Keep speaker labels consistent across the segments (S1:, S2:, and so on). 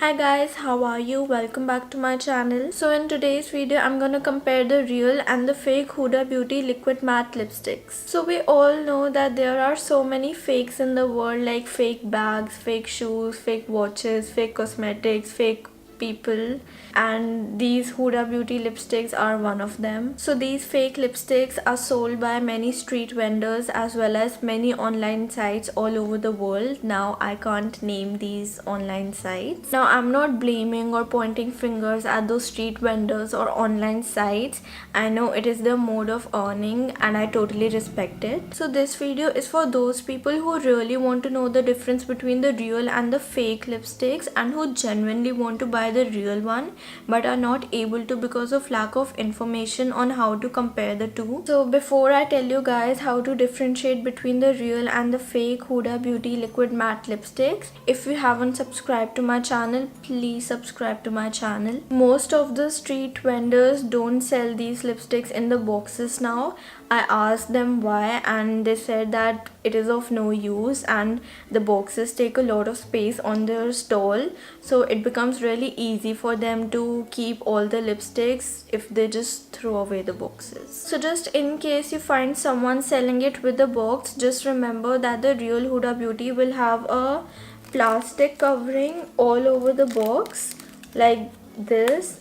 S1: Hi guys, how are you? Welcome back to my channel. So in today's video, I'm gonna compare the real and the fake Huda Beauty liquid matte lipsticks. So we all know that there are so many fakes in the world, like fake bags, fake shoes, fake watches, fake cosmetics, fake people, and these Huda Beauty lipsticks are one of them. So these fake lipsticks are sold by many street vendors as well as many online sites all over the world. Now I can't name these online sites. Now I'm not blaming or pointing fingers at those street vendors or online sites. I know it is their mode of earning and I totally respect it. So this video is for those people who really want to know the difference between the real and the fake lipsticks and who genuinely want to buy the real one but are not able to because of lack of information on how to compare the two. So before I tell you guys how to differentiate between the real and the fake Huda Beauty liquid matte lipsticks, if you haven't subscribed to my channel, please subscribe to my channel. Most of the street vendors don't sell these lipsticks in the boxes now. I asked them why and they said that it is of no use and the boxes take a lot of space on their stall, so it becomes really easy for them to keep all the lipsticks if they just throw away the boxes. So just in case you find someone selling it with the box, just remember that the real Huda Beauty will have a plastic covering all over the box like this,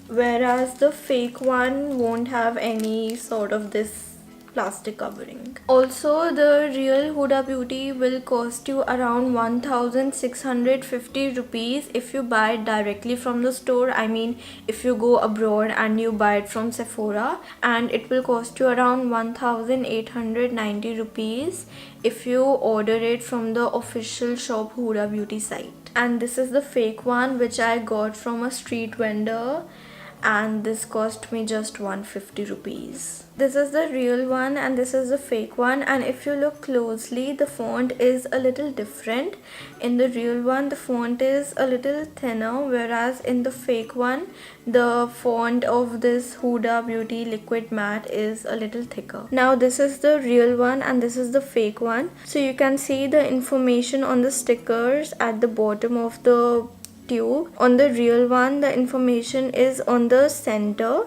S1: whereas the fake one won't have any sort of this plastic covering. Also, the real Huda Beauty will cost you around 1650 rupees if you buy it directly from the store. I mean, if you go abroad and you buy it from Sephora, and it will cost you around 1890 rupees if you order it from the official Shop Huda Beauty site. And this is the fake one which I got from a street vendor, and this cost me just 150 rupees. This is the real one and this is the fake one, and if you look closely, the font is a little different. In the real one, the font is a little thinner, whereas in the fake one, the font of this Huda Beauty liquid matte is a little thicker. Now this is the real one and this is the fake one. So you can see the information on the stickers at the bottom of the tube. On the real one, the information is on the center,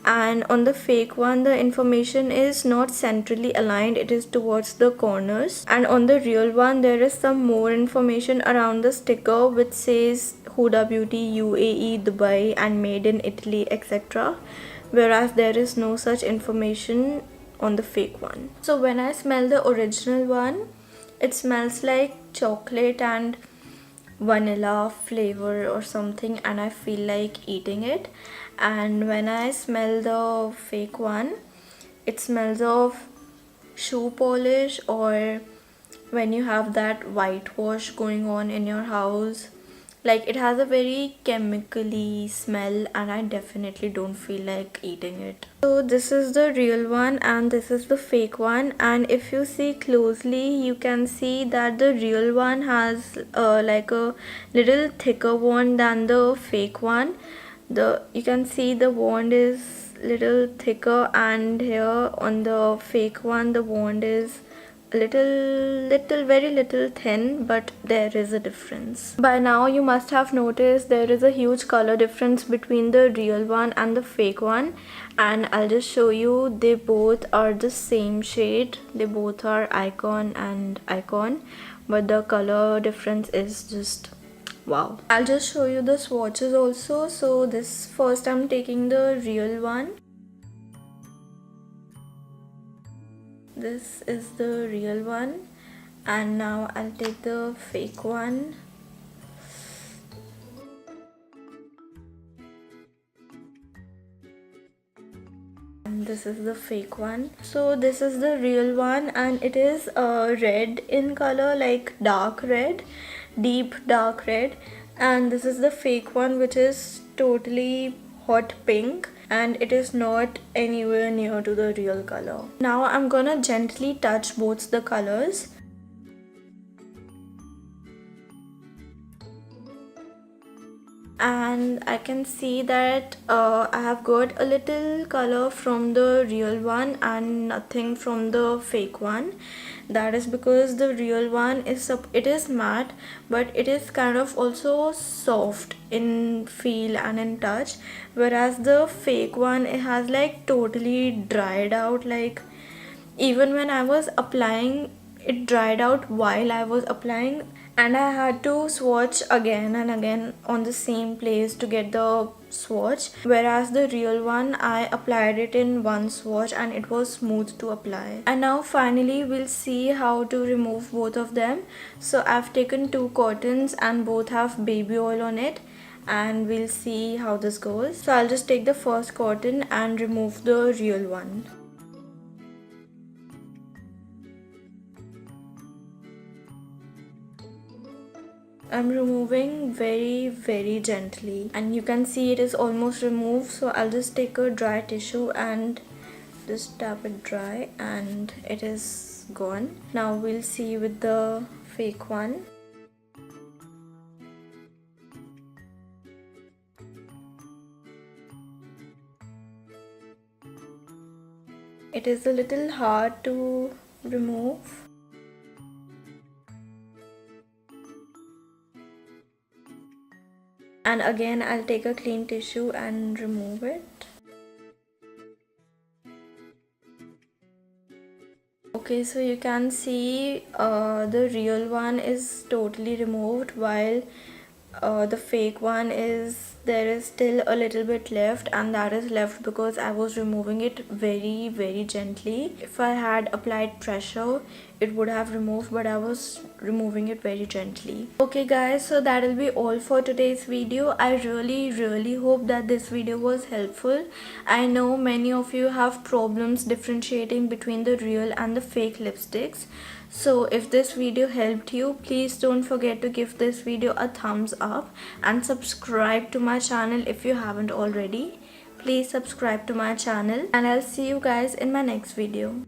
S1: and on the fake one, the information is not centrally aligned, it is towards the corners. And on the real one, there is some more information around the sticker which says Huda Beauty UAE, Dubai and made in Italy, etc., whereas there is no such information on the fake one. So when I smell the original one, it smells like chocolate and vanilla flavor or something, and I feel like eating it. And when I smell the fake one, it smells of shoe polish, or when you have that whitewash going on in your house. Like, it has a very chemically smell and I definitely don't feel like eating it. So this is the real one and this is the fake one, and if you see closely, you can see that the real one has like a little thicker wand than the fake one. You can see the wand is little thicker, and here on the fake one the wand is very little thin, but there is a difference. By now you must have noticed there is a huge color difference between the real one and the fake one, and I'll just show you. They both are the same shade, they both are icon and icon, but the color difference is just wow. I'll just show you the swatches also. So this first I'm taking the real one. This is the real one, and now I'll take the fake one. And this is the fake one. So this is the real one and it is red in color, like dark red, deep dark red, and this is the fake one which is totally hot pink, and it is not anywhere near to the real color. Now I'm gonna gently touch both the colors. And I can see that I have got a little color from the real one and nothing from the fake one. That is because the real one is matte, but it is kind of also soft in feel and in touch, whereas the fake one, it has like totally dried out. Like even when I was applying, it dried out while I was applying, and I had to swatch again and again on the same place to get the swatch, whereas the real one, I applied it in one swatch and it was smooth to apply. And now finally we'll see how to remove both of them. So I've taken two cottons and both have baby oil on it, and we'll see how this goes. So I'll just take the first cotton and remove the real one. I'm removing very gently, and you can see it is almost removed. So I'll just take a dry tissue and just tap it dry, and it is gone. Now we'll see with the fake one. It is a little hard to remove. And again, I'll take a clean tissue and remove it. Okay, so you can see the real one is totally removed, while the fake one there is still a little bit left, and that is left because I was removing it very gently. If I had applied pressure, it would have removed, but I was removing it very gently. Okay guys, so that will be all for today's video. I really hope that this video was helpful. I know many of you have problems differentiating between the real and the fake lipsticks. So if this video helped you, please don't forget to give this video a thumbs up and subscribe to my channel if you haven't already. Please subscribe to my channel, and I'll see you guys in my next video.